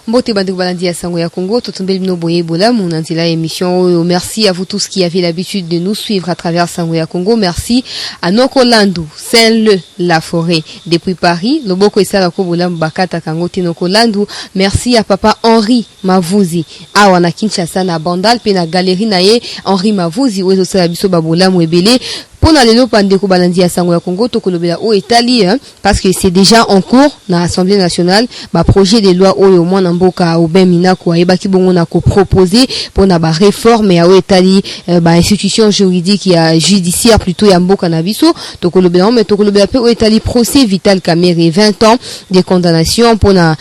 Mbote Bandu Balandi à Sango ya Congo, Totombel Bino Boye Bola, mon antila émission. Merci à vous tous qui avez l'habitude de nous suivre à travers Sango ya Congo. Merci à Noko Landou, Saint-Le, La Forêt, depuis Paris. Loboko Isala Kobola Mbakata Kangote Noko Landou. Merci à Papa Henri Mavouzi. Awana Kinshasa na Bandal, pe na Galerie Naye, Henri Mavouzi, Oezo Salabiso Babola Mwebele. Pour la lelo pandeko balandi ya Sango ya Congo tokolobela o Italie parce que c'est déjà en cours dans l'Assemblée nationale ba projet de loi oyo mwana mboka obemina ko ayebaki bongo na ko proposer pour na ba réforme ya o Italie ba institution juridique ya judiciaire plutôt ya mboka na biso tokolobela mais tokolobela pe o Italie procès Vital Kamerhe 20 ans de condamnation pour na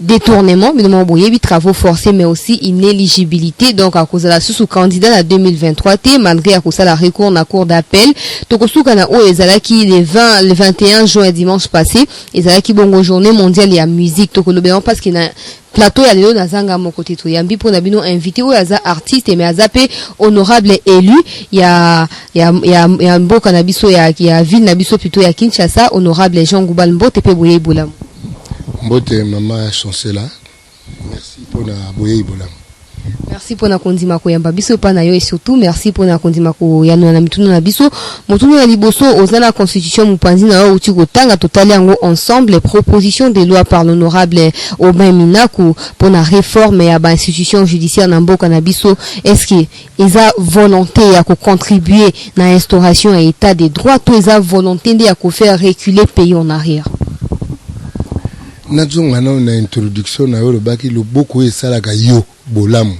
détournement, travaux forcés, mais aussi inéligibilité. Donc, à cause de la sous-candidat à 2023, malgré à cause de la recours dans la cour d'appel, Tokosuka na o ezalaki le 21 juin dimanche passé, ezalaki bongo journée mondiale ya musique, Tokolobéon, parce qu'il y a plateau ya lelo nazanga moko titre yambi pour nabino invité ou aza artiste mais azape honorable élu ya mboka na biso ya ville na biso plutôt ya Kinshasa, honorable Jean Goubal Mbote pe boye bolam. Mbote maman chancela. Merci pour la boye bolam. Merci pour na kondima ko yamba biso pa na yo et surtout merci pour na kondima ko ya na mitunu na biso motunu na liboso ozana constitution mupanzi na yo uti ko tanga totali yango ensemble les propositions de loi par l'honorable Aubin Minaku pour la réforme ya ba institution judiciaire na mboka na biso est-ce que eza volonté ya ko contribuer na instauration et état de droit to eza volonté de ya ko faire reculer pays en arrière. Nazonga na introduction na yo baki lo boko esalaka yo bolamu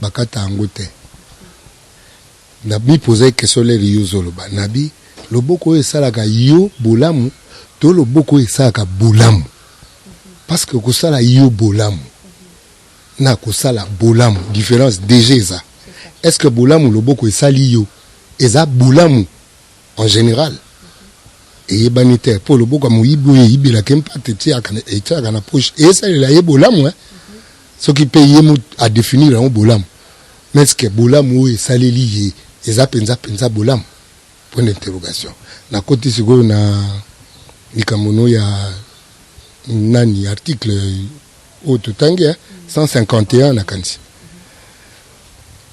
bakata angote nabi poser question les yo loba nabi lo boko esalaka yo bolamu to lo boko esalaka bolamu parce que ko sala yo bolamu na ko sala bolamu différence déjà ça est-ce que bolamu lo boko esali yo eza bolamu en général et banitaire pour le boko muibu yibi la kempa teti akana na poche et ça la yebolamu ce qui paye à définir un bolam mais ce que bolam ou saleli eza penza bolam point d'interrogation na côté siko na likamono ya nani article au totangia 151 na kansi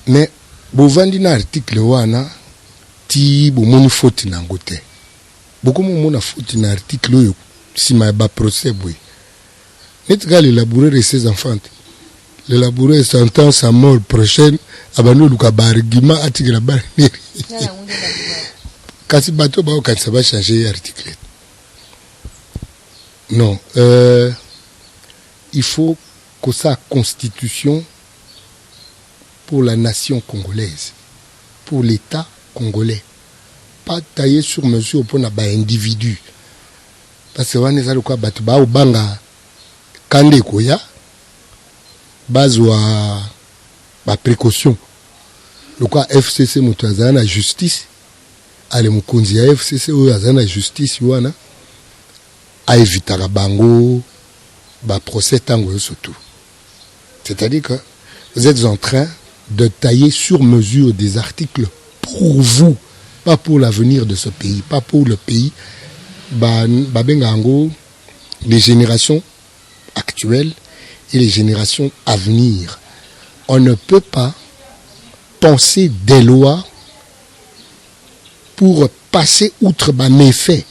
mais bovandi na article wana ti bomoni faute na ngote beaucoup mon faute na article yo si ma ba procès boy net gal élaborer ses enfants l'élaborer sentence à mort prochaine abano luka ba argument article la ba kasi bato ba quand ça va changer article non il faut que sa constitution pour la nation congolaise pour l'État congolais pas taillé sur mesure pour n'aba individu parce que on est à quoi batu ba obanga kande koya bazwa ba précaution le quoi FCC mutazana justice ale mukonzi ya FCC o azana justice wana a éviter bango ba procès tango surtout c'est-à-dire que vous êtes en train de tailler sur mesure des articles pour vous, pas pour l'avenir de ce pays, pas pour le pays. Babengango, les générations actuelles et les générations à venir. On ne peut pas penser des lois pour passer outre mes méfaits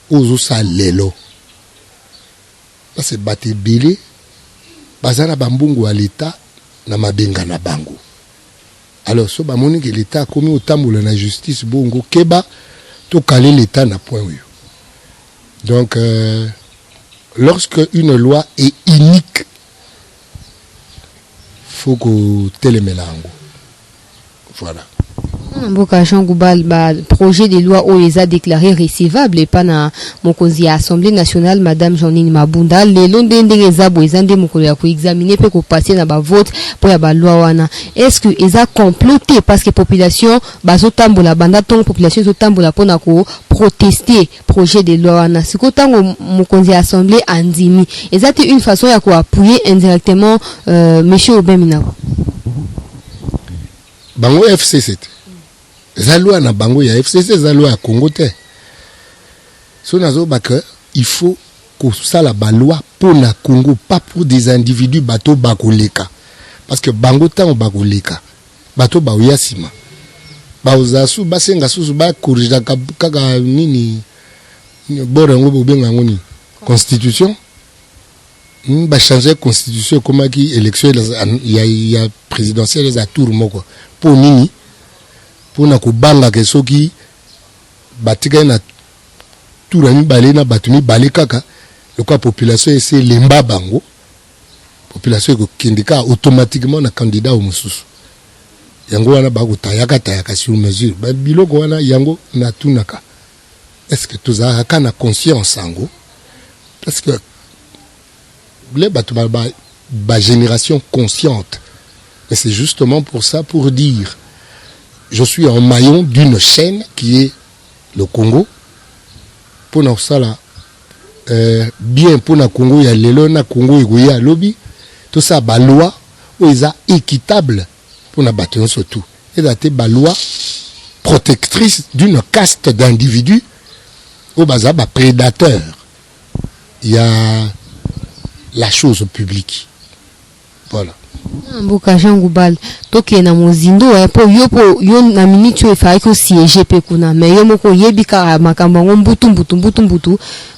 aux osa lelo. Parce que bate belé, bazana bambungu à l'État, na mabenga na bango. Alors, so ba moni que l'État a commis autant de la justice, bongo keba, to caler l'État na point. Donc, lorsque une loi est unique, faut que télémélango. Voilà. Mboka Jean Goubal, projet de loi où les a déclaré recevable et pas na mokonzi à Assemblée nationale Madame Jeanine Mabunda les londende ezabo ezande mokolo ya ko examiner pe ko passer na ba vote pour ya ba loi wana est-ce que eza comploté parce que population bazotambola banda ton population zotambola pona ko protester projet de loi wana siko tango mokonzi à Assemblée andimi ezate une façon ya ko appuyer indirectement monsieur Obemina bango FCC Zalwa na bango ya FCC, Zalwa à Congo te. So nazo baka, il faut kosala ba loi pour na Congo, pas pour des individus bateau bakoleka. Parce que bango tango bakoleka, bateau ba oyasima. Ba ozasu basenga susu ba corrige kaka nini borango bobenga ngoni constitution. Ba changer constitution comme qui élection il y a présidentielle les atours moko. Pour nini? Pour na kubanga ke soki batika na tourani balé na batuni balé kaka. Le quoi population c'est lemba bango. Population ko kindika automatiquement na candidat au mususu. Yango wana ba tayaka sur mesure. Ba biloko wana yango na tunaka. Est-ce que tous a kana conscience ango? Parce que les ba génération consciente. Et c'est justement pour ça, pour dire je suis un maillon d'une chaîne qui est le Congo. Pour nous ça là bien pour na Congo ya lelo na Congo ya lobby. Tout ça, la loi, où ils sont équitables pour nous battre surtout. Et c'est la loi protectrice d'une caste d'individus où ils sont prédateurs. Il y a la chose publique. Voilà. Mboka Jean Goubal toke na mozindo po yo na minute yo fa ko siège pe kuna mais yo moko yebika makambo mbutu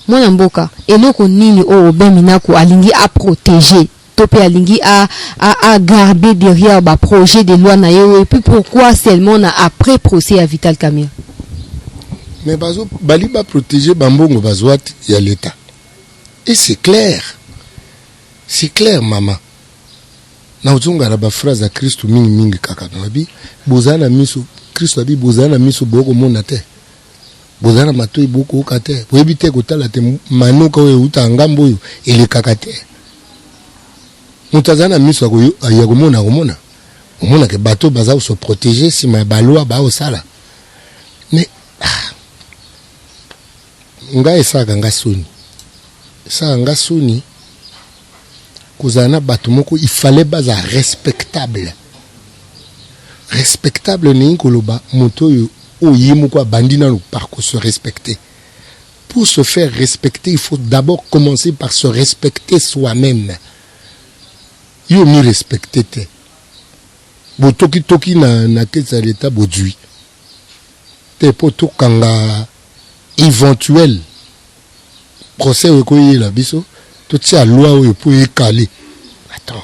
mwana mboka eloko nini o obemina ko alingi a protéger topé alingi a garder derrière ba projet de loi na yo et puis pourquoi seulement na après procès à Vital Kamerhe. Mais bazo bali ba protéger bambongo bazwat ya l'état. Et c'est clair maman. Na uzunga na ba phrase à Christ mingi kaka nabi bozana miso Christ abi bozana miso boko mona te bozana matoi boko kate webite kotala te manuka we utanga mboyo ele kaka te mutazana miso ya komona omona ke bateau baza se protéger si ma balwa ba osala mais nga esaka nga soni Kozana batumoko il fallait baza respectable ni koloba moto o yimoko bandina no parcours se respecter. Pour se faire respecter, il faut d'abord commencer par se respecter soi-même. Yo mi respecter te. Botoki na kesa l'état bodui. Te poto kanga éventuel procès okoyi la biso. Tout ça, loi où il peut caler. Attends,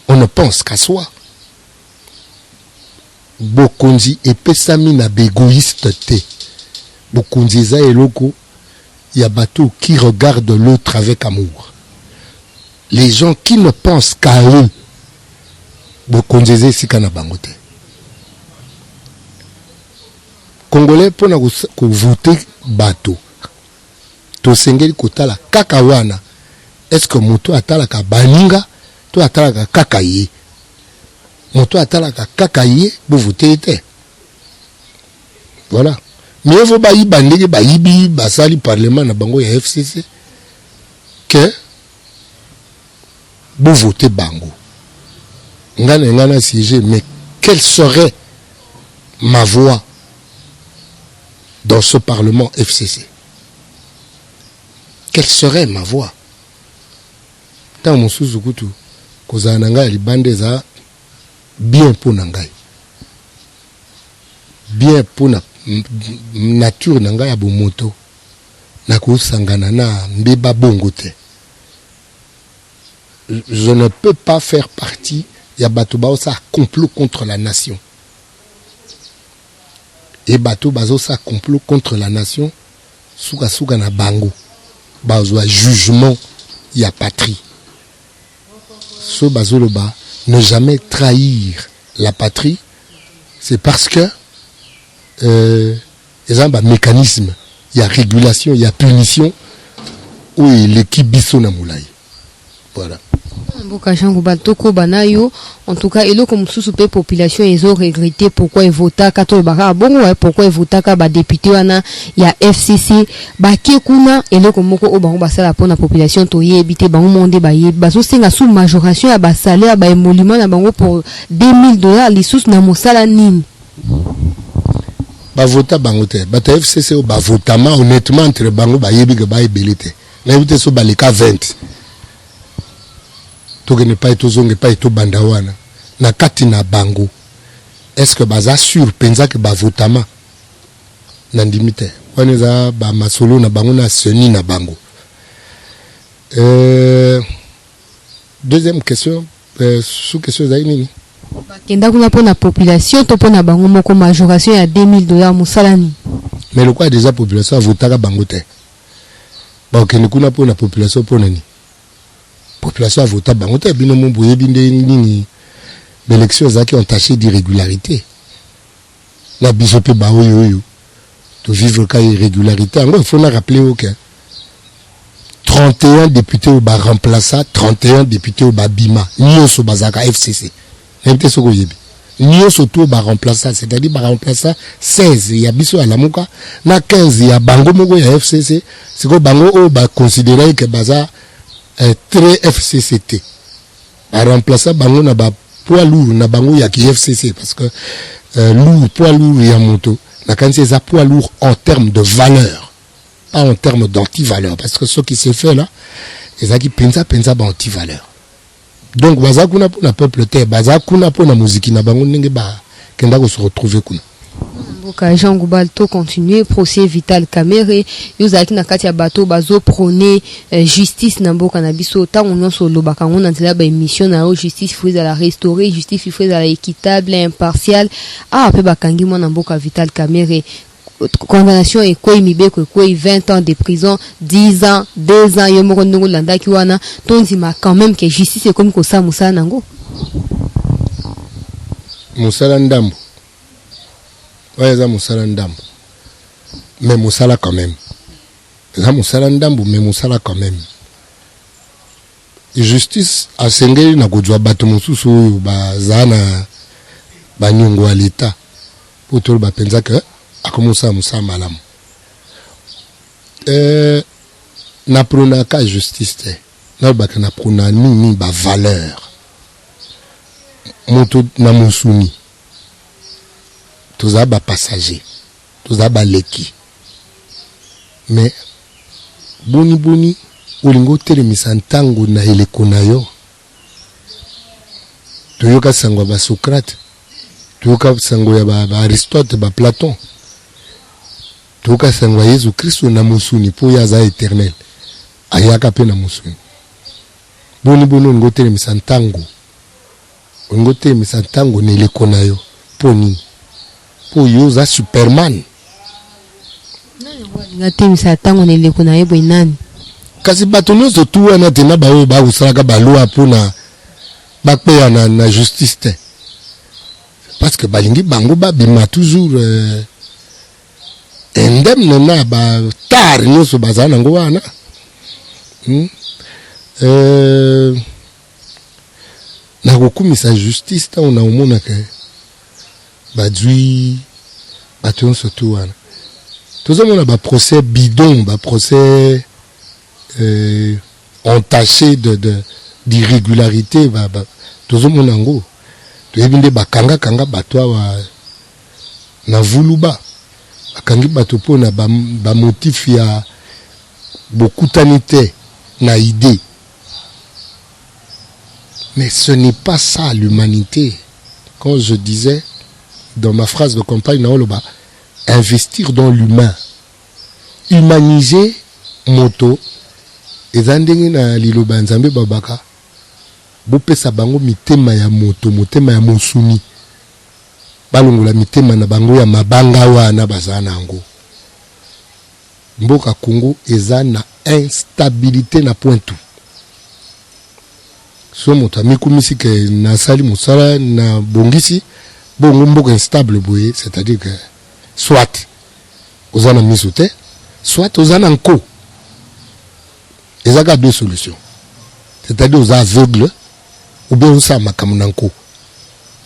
on ne pense qu'à soi. Bokonzi et pesami na bégoïste te. Bokonzi za eloko, il y a bateau qui regarde l'autre avec amour. Les gens qui ne pensent qu'à eux, bokonzi si kana bangote. Congolais pour na voter bateau. To sengeli kotala kakawana. Est-ce que moto atalaka baninga to atalaka kakaye moto atalaka kakaye vous votez te voilà mais vous ba yibandeke ba yibi basali parlement na bango ya FCC que vous votez bango ngana siège mais quelle serait ma voix dans ce parlement FCC? Quelle serait ma voix? Tant mon sous-zukutu, kozananga libandeza bien pour nangai. Bien pour na nature nangai abomoto. Na kusangana na mbeba bongote. Je ne peux pas faire partie ya bato bao sa complot contre la nation. Et bato bazo sa complot contre la nation suka na bango. Bazo jugement ya patrie. Ce bazoloba, ne jamais trahir la patrie, c'est parce que il y a un mécanisme, il y a régulation, il y a punition, où l'équipe bisona moulay. Voilà. En tout cas, et comme sous la population, ils ont regretté pourquoi ils votaient pourquoi ils votaient ba député wana ya FCC ba kekuna et le comme ko ba basala pour la population to yebité ba monde ba baso senga sous majoration ya ba salaire ba émolument na bango pour $2000 les sous na mosala nini ba vota bango te ba FCC ba votama honnêtement entre bango ba yebi ke ba ebelité N'invite so baleka 20. To ne pas eto zonge pas eto bandawana. Na kati na bango. Est-ce que baza sûr penza que ba votama na ndimite. Waneza ba masolo na bango na seni na bango. Deuxième question, sous-question zaini. Kenda kuna pour la population, to pour na bango moko majoration ya $2000 musalani. Mais le quoi déjà population a voté à bangote. Bon, kende kuna pour la population pour nani. Population a voté à bangote bino mo boye binde nini. L'élection zaki ont taché d'irrégularité. La bisope ba oyo. De vivre cas irrégularité. Alors il faut la rappeler au okay. 31 députés au bas remplaçant, 31 députés au bas bima. Nyoso bazaka FCC. N'importe ce que vous Nyoso tout bas remplaçant, c'est-à-dire bas remplaçant 16 il y a biso à la muka, na 15 il y a bango mogo ya FCC. C'est que bango o bas considérer que baza très FCCT. Bas remplaçant bango na ba poids lourd na bango ya ki FCC parce que lourd poids lourd ya moto. Na quand c'est ça poids lourd en termes de valeur. Pas en termes d'anti-valeur, parce que ce qui se fait là, c'est qui pensa anti-valeur. Donc, baza kuna pour le peuple te, baza kuna pour la musique na bango nenge ba kenda ko se retrouver kuna. Boka Jean Goubalto continuer procès Vital Kamerhe, yozaki na kati ya bato bazo prôner justice na mboka na biso tango nyonso lobaka ngo na nzela ba émission na justice faut la restaurer, justice faut la équitable, impartial. Ah, pe bakangi mo na mboka Vital Kamerhe. Condamnation et quoi mibeko quoi 20 ans de prison 10 ans 2 ans yomoko ndongo landa ki wana tonzima quand même que justice est comme ko sa musala nango musala ndambo ouais ça musala ndambo mais musala quand même ça musala ndambo mais musala quand même justice asengeli na kujwa bato mususu oyo bazana banyongo à l'état pour tout ba penza que a commencé à moussa malam. Na prona ka justice te. Na ba na prona ni ba valeur. Moto na musuni. Toza ba passager. Toza ba leki. Mais boni ulingo telemisa ntango na eleko na yo. Toyoka sangwa ba Socrate. Toyoka sangwa ya ba Aristote ba Platon. Toka sangwa Yesu Kristo na musuni po ya za éternel ayaka pe na musuni boni ngote misantango ngote misantango ne le konayo poni po yo za Superman ngate misantango ne le konayo bo nani kasi bato nyonso tu wana tena baoyo bakusalaka balwa mpona bakpeya na justice te parce que balingi bango babima toujours indemne na ba tar nyonso bazana nango wana na kokumisa justice ta ona omona ke bazwi bato nyonso tu wana tozomona ba procès bidon ba procès entaché d'irrégularité tozomona ngo toyebi nde bakanga bato awa na vuluba bakangi bato po na ba motif ya bokutani te na idée. Mais ce n'est pas ça l'humanité. Quand je disais dans ma phrase de campagne naoloba, investir dans l'humain, humaniser moto ezandenge na liloba nzambe babaka bopesa bango mitema ya moto motema ya mosuni balongola mitema na bango ya mabanga wana bazana ngo mboka Congo eza na instabilité na point tout so moto amikumisi ke na sali musala na bongisi bongo mboka instable boye, c'est-à-dire que soit ozana misote soit ozana nko. Il y a deux solutions. C'est-à-dire aux aveugles ou bien aux makamunanko.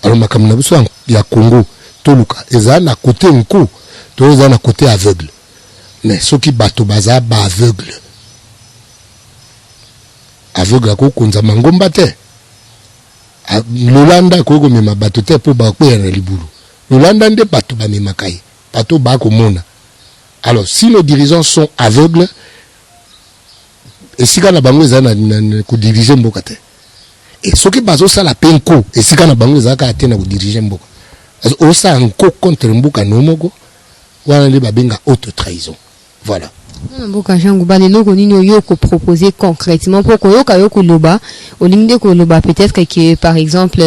Alors makamunanko il y a Congo, Toluka. Ils ont à côté nko, tous ils ont à côté aveugle. Mais ceux qui battent baza ba aveugle. Aveugle ko konza mangomba te. Lolanda ko me mabato te po ba ko ya libulu. Lolanda nde bato ba me makai. Bato ba ko mona. Alors si nos dirigeants sont aveugles, et si kana bango za na ko diriger mboka te et ce qui bazo ça la penko et si kana bango za ka te na ko diriger mboka o sa nko contre mboka no moko wana le babenga haute trahison voilà. Mboka jangu ba lelo ko nini yo ko proposer concrètement pour ko yo ko loba au ligne de ko loba peut-être que par exemple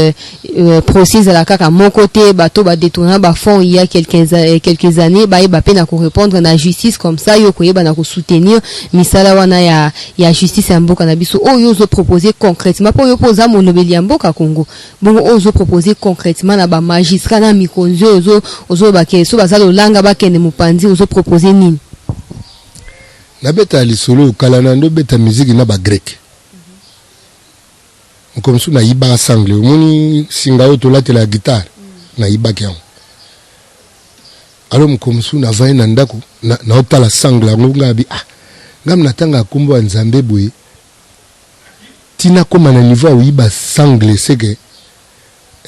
procès à la kaka mon côté bateau ba détourner ba fond il y a quelques années ba peine ko répondre na justice comme ça yo ko yeba na ko soutenir misala wana ya justice ya mboka na biso o yo zo proposer concrètement pour yo poser mon lobeli ya mboka Congo bon o zo proposer concrètement na ba magistrat na mikonzi ozo ba ke so bazalo langa ba kene mupandi ozo proposer nini na beta lisolo kalanando beta musique na ba grec comme ça na iba sangle moni singao to la guitare na iba kian alors comme ça na va na ndako na otala sangle ngonga bi ngam natanga kumbo nzambe boye tina koma na niveau iba sangle seke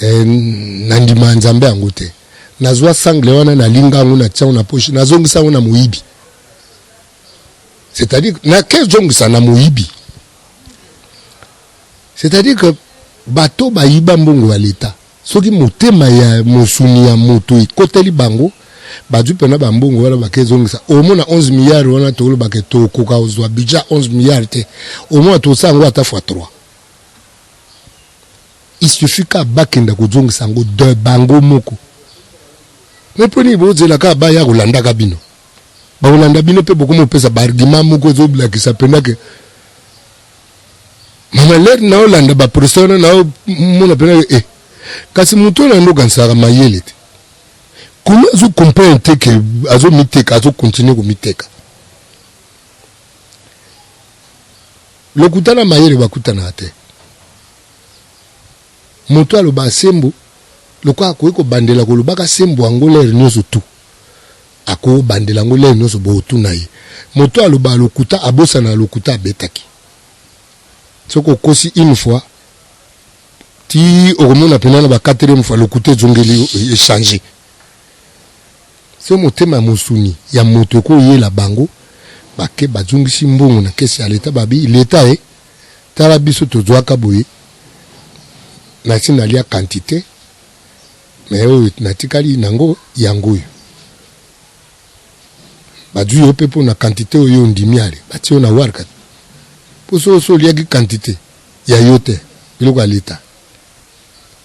na ndima nzambe angote nazwa sangle wana na linga nguna tsa na poche nazongisa nguna muibi. C'est-à-dire na kezo ça na moyibi. C'est-à-dire que bateau ba yiba mbongo wa leta. Soki motema ya mosuni ya moto ikoteli bango badu pena ba mbongo wala ba kezo ça. Au moins 11 milliards wana to ba ke to koka ozwa bija 11 milliards te. Au moins to sango ata fois 3. Il suffit ka bakenda ko zonga sango de bango moko. Mais poni boze la ka ba ya kolanda kabino. Ba ulanda bino pe beaucoup mo pesa ba argument moko zo blaki sa pena ke mama ler na ulanda ba persona na mo na pena kasi muto na ndo kansara mayele te comment zo comprendre que azo miteka azo continuer ko miteka lokutana mayele bakutana te moto alo ba sembo lokwa ko bandela ko lobaka sembo angolaire nyoso tout ako bandela ngole noso botu na ye moto aloba lokuta abosa na lokuta betaki soko kosi une fois ti okomona pena na ba quatrième fois lokuta zongeli échanger c'est motema musuni ya moto ko yela bango bake bazungisi mbongo na kesi ya leta babi leta tala biso tozwaka boye na sinalia quantité mais natikali nango yango badu yo pepo na quantité oyo ndimiale bati ona warka poso so liagi quantité ya yote biloko aleta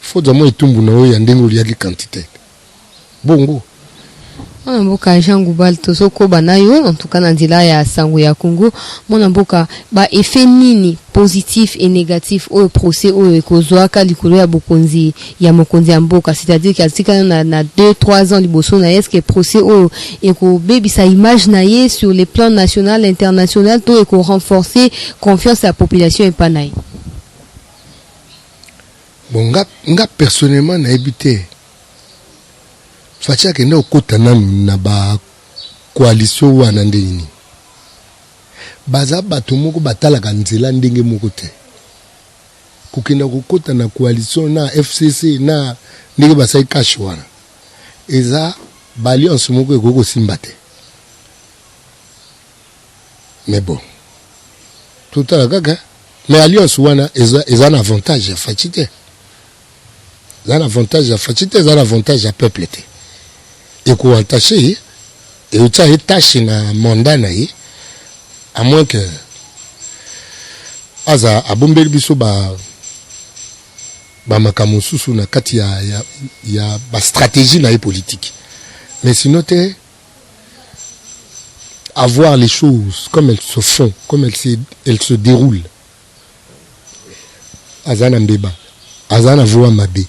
foza mo itumbu na oyo ndengo liagi quantité bongo mboka jangu bal toso ko banayo en tout cas na nzila ya sango ya Congo mona mboka ba effet nini positif et négatif au procès au ekozwaka likolo ya bokonzi ya mokonzi ya mboka c'est-à-dire qu'il y a na 2-3 ans liboso na est-ce que procès au eko baby sa image na ye sur les plans national international to eko renforcer confiance à la population et pas naï bon nga personnellement na habité fatia kenda okota na ba coalition wana ndeni baza bato moko batalaka nzela ndenge moko te kokenda kokota na coalition na FCC na ndenge basai cash wana eza balliance moko ekoko simba te mais bon tout à kaka mais alliance wana eza un avantage ya fatite eza un avantage ya fatite eza un avantage ya peuple te et ko attaché et uta etache na mandat na ye à moins que aza abombeli biso ba makamususu na kati ya ba stratégie na politique mais sinon avoir les choses comme elles se font comme elles se déroulent azana mbeba azana voix mabe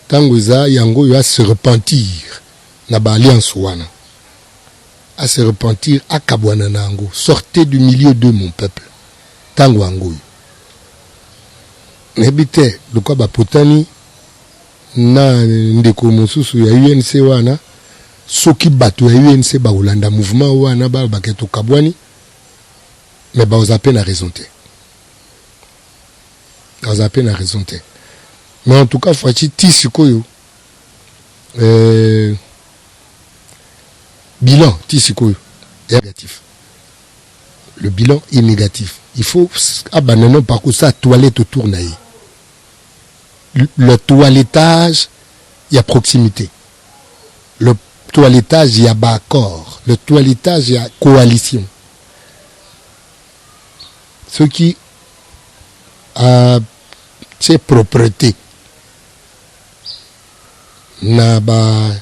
tango za yango ya se repentir na ba alliance wana à se repentir à kabwana nango sortez du milieu de mon peuple tango ango nebite lokwa ba potani na ndeko mosusu ya UNC wana soki bato ya UNC ba olanda mouvement wana ba baketo kabwani mais ba ozape na raison te ozape na raison te mais en tout cas fati tisikoyo bilan tisikoyo négatif le bilan est négatif. Il faut abandonner par contre ça toilette autour naïe. Le toilettage, il y a proximité. Le toilettage, il y a accord. Le toilettage, il y a coalition. Ce qui a c'est propreté. Na ba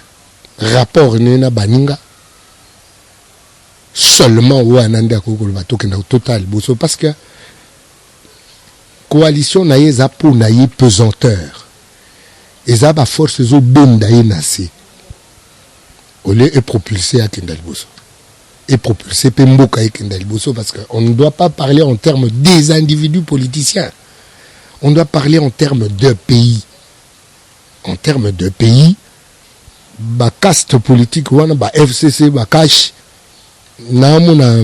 rapport na baninga seulement ou ananda ko ba tokenda total boso parce que coalition na yeza pour na y pesanteur eza ba force zo benda yenasi olé est propulsé à Kendal Boso et propulsé Pemboka et Kendal Boso parce que on ne doit pas parler en termes des individus politiciens, on doit parler en termes de pays. En termes de pays, ba caste politique wana ba FCC ba cash na mona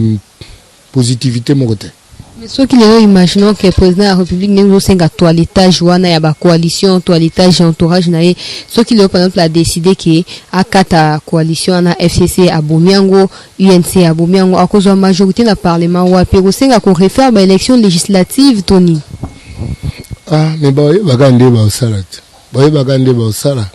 positivité mon côté. Mais ce qu'il est imaginons que le président de la République n'est pas un toilettage wana ya ba coalition toilettage entourage na ye ce qu'il est par exemple a décidé que akata coalition na FCC à Bomiango UNC à Bomiango à cause de la majorité dans parlement wa pero senga ko refaire ba élection législative Tony. Ah mais ba bagande ba salat. Ba bagande ba sala.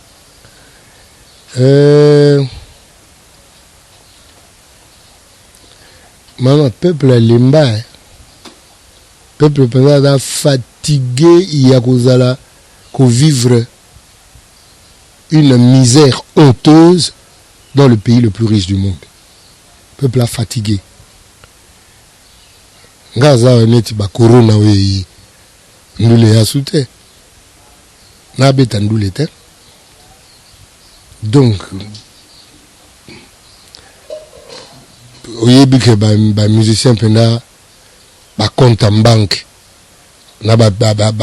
Maman peuple limba peuple pendant fatigué il y a kozala ko vivre une misère honteuse dans le pays le plus riche du monde. Peuple a fatigué. Ngaza neti ba corona we ndule ya soute. Na beta ndule te. Donc oyebi ke ba musicien penda ba compte en banque na ba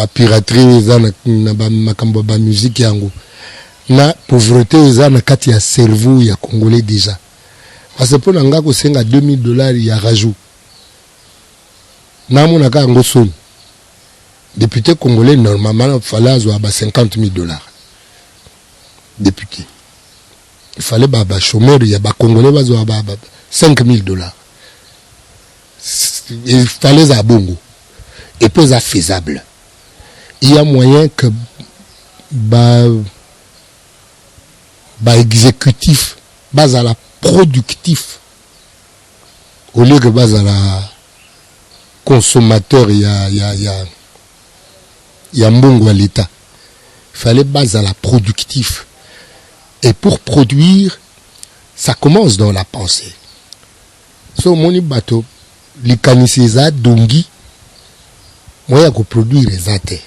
piraterie za na ba makambo ba musique yango na pauvreté za na kati ya cerveau ya congolais déjà parce que pona nga ko senga $2000 ya rajout na mona ka ngo son député congolais normalement fallait avoir $50,000 député il fallait ba chômeur ya ba congolais bazo ba $5,000. Il fallait à bongo et puis à faisable. Il y a moyen que ba exécutif base à la productif au lieu que base à la consommateur il y a mbongo à l'état. Il fallait base à la productif et pour produire ça commence dans la pensée. So moni bateau likanisiza dongi moya ko produire ezate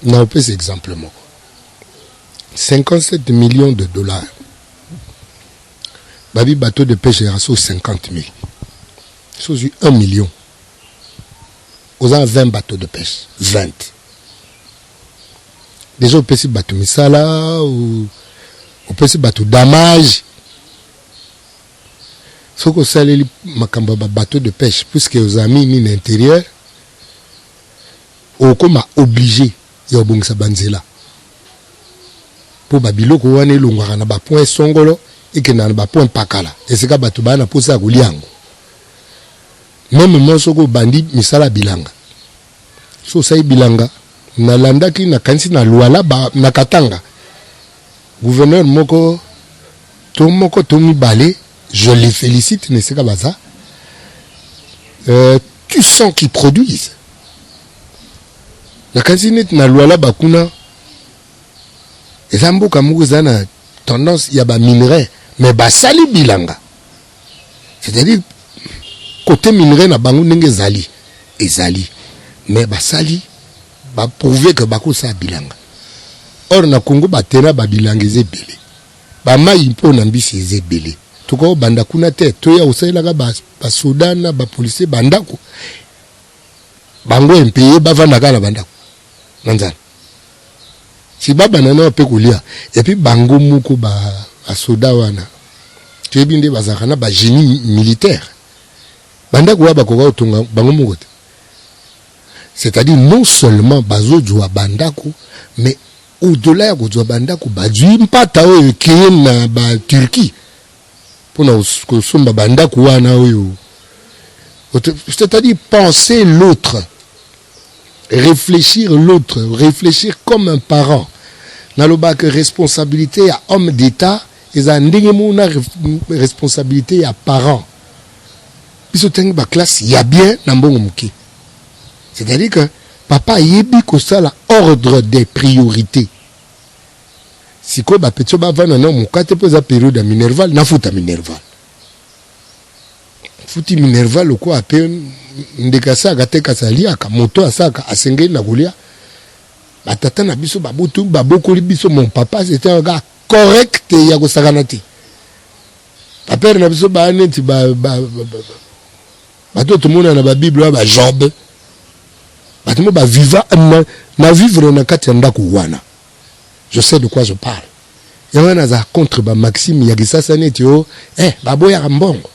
na opes exemple moko $57 millions babi bateau de pêche à 50,000 so 1 million aux 20 bateaux de pêche 20 déjà opesi bateau misala ou opesi bateau damage. Ce que ça les makamba bateau de pêche puisque aux amis ni l'intérieur au comme obligé ya bongisa banzela pour babilo ko wane longwa na ba point songolo et que na ba point pakala et c'est ka bato bana posa ko liango même moi soko bandi misala bilanga so sai bilanga na landaki na kansi na luala ba na katanga gouverneur moko to mi balé. Je les félicite, n'est-ce pas ça? Tu sens qu'ils produisent. La canzinette na luala bakuna. Et ça mboka muguzana tendance il y a ba minerai mais ba sali bilanga. C'est-à-dire côté minerai na bangu ndenge zali ezali mais ba sali ba prouver que bako sa bilanga. Or na Congo ba tena ba bilanga ezebele. Ba mai mpo na mbisi ezebele. Tuko banda kuna te toya usailaka ba soda ba policier bandako bango empeye bavanda kala bandako nanzana si baba nana pe kulia et puis bango muko ba soda wana tebinde bazakana ba génie militaire bandako ba ko tonga bango muko te c'est-à-dire non seulement bazo jwa bandako mais au-delà ya ko jwa bandako ba jwi mpata o na ba Turquie pour nous sommes banda kuana oyo C'est-à-dire penser l'autre, réfléchir comme un parent. Naloba que responsabilité à homme d'État, et à ndengemo responsabilité à parent. Biso tengi ba classe y a bien nambongo muki. C'est-à-dire que papa yebi ko sala ordre des priorités. Si ko ba petio ba vana na mukate poza période à Minerval na futa Minerval. Futi Minerval ko ape ndekasa gateka salia ka moto asaka asenge na gulia. Batata na biso babutu babokoli biso mon papa c'était un gars correct ya ko saganati. Papa na biso ba neti ba bato tout le monde na ba Bible ba Job. Bato ba viva na vivre na kati ya ndako wana. Je sais de quoi je parle. Il y a un contre Maxime Yagisasa Netio, Baboya Rambongo.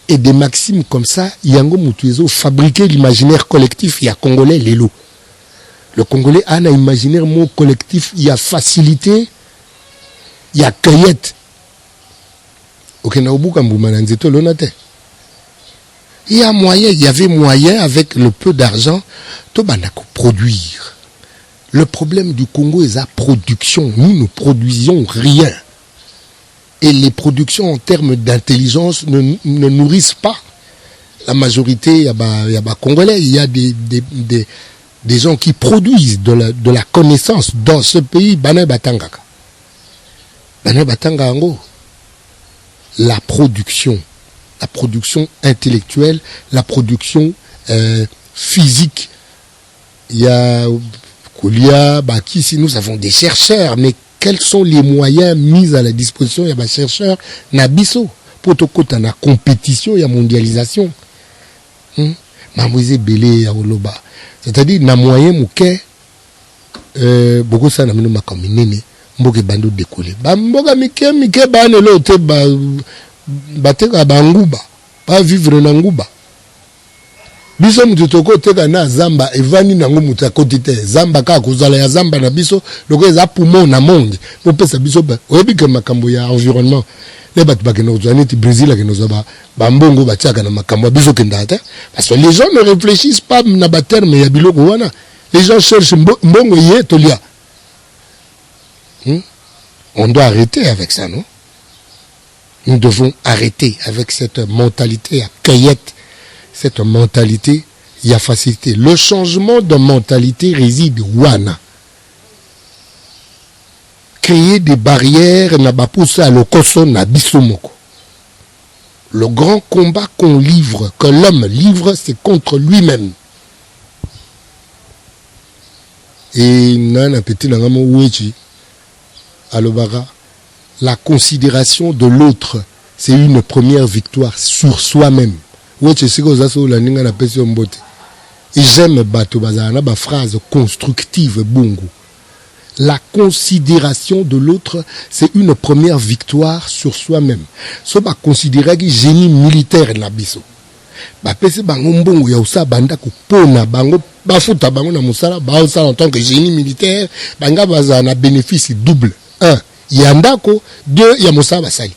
Et des maximes comme ça, Yango Moutuezo fabriquer l'imaginaire collectif, il y a Congolais, les lots. Le Congolais a un imaginaire mot collectif, il y a facilité, il y a cueillette. Ok, il y a moyen, il y avait moyen avec le peu d'argent, de produire. Le problème du Congo est la production. Nous ne produisons rien. Et les productions en termes d'intelligence ne nourrissent pas la majorité. Il y a Congolais, il y a des gens qui produisent de la connaissance dans ce pays. Bane Batanga Ango. La production intellectuelle, la production physique. Il y a si nous avons des chercheurs, mais quels sont les moyens mis à la disposition? Il y a des chercheurs, Nabiso, pour tout côté, la compétition, il y a mondialisation. Mamouze Belé, Oloba. C'est-à-dire, na moyen mouké, beaucoup ça n'a pas de communauté, mboke bando décollé. Mboka mike, banelo, te bateka banguba, pas vivre na nguba. Biso mututoko teka na zamba evani nango mutakotite zamba ka kozala ya zamba na biso loko eza poumon na monde po pesa biso ba oyebi ke makambo ya environnement les bat ba keno zani ti Brésil ke nozo ba mbongo ba tiaka na makambo biso kendata parce que les gens ne réfléchissent pas na ba terme ya biloko wana les gens cherchent mbongo ye tolia. On doit arrêter avec ça, non? Nous devons arrêter avec cette mentalité à cueillette. Cette mentalité, il y a facilité. Le changement de mentalité réside wana. Créer des barrières n'a pas poussé à l'okoso na bisomoko. Le grand combat qu'on livre, que l'homme livre, c'est contre lui-même. Et nana petit nangamo wechi alobara, la considération de l'autre, c'est une première victoire sur soi-même. Et j'aime ma phrase constructive bongo. La considération de l'autre, c'est une première victoire sur soi-même. So ba considérer que génie militaire na biso. Ba pese bango mbongo ya usa banda ko pona bango ba futa bango na musala ba usa en tant que génie militaire, banga baza na bénéfice double. 1, yandako, 2, ya musala basali.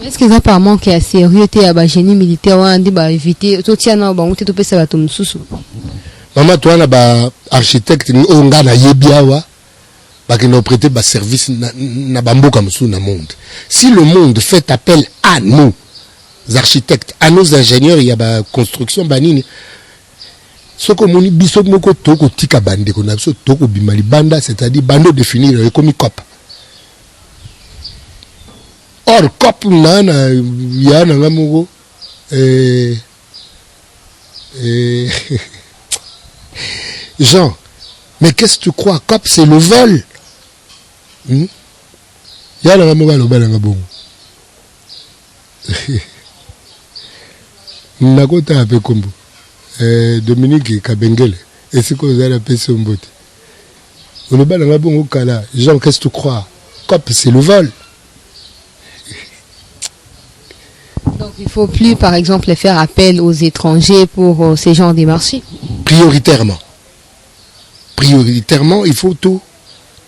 Est-ce que apparemment qu'il y a sérieux à la génie militaire on dit bah éviter tout tient na bango tout pesa ba tum susu. Maman toi na ba architecte ni onga na yebiawa ba ki no prêter ba service na bamboka musu na monde. Si le monde fait appel à nous architectes, à nos ingénieurs, il y a ba construction banini. Soko moni biso moko toko tika bande ko na biso toko bimali banda, c'est-à-dire bando définir comme cop. Or, cop nana yana ngamugo Jean, mais qu'est-ce que tu crois? Cop c'est le vol. Yana ngamugo lo bala ngabongo. Nakota ape kombo. Dominique Kabengele. Et c'est quoi vous allez appeler ce mbote? Le bala ngabongo kala. Jean, qu'est-ce que tu crois? Cop c'est le vol. Donc il ne faut plus, par exemple, faire appel aux étrangers pour ces genres de marchés. Prioritairement. Prioritairement, il faut tout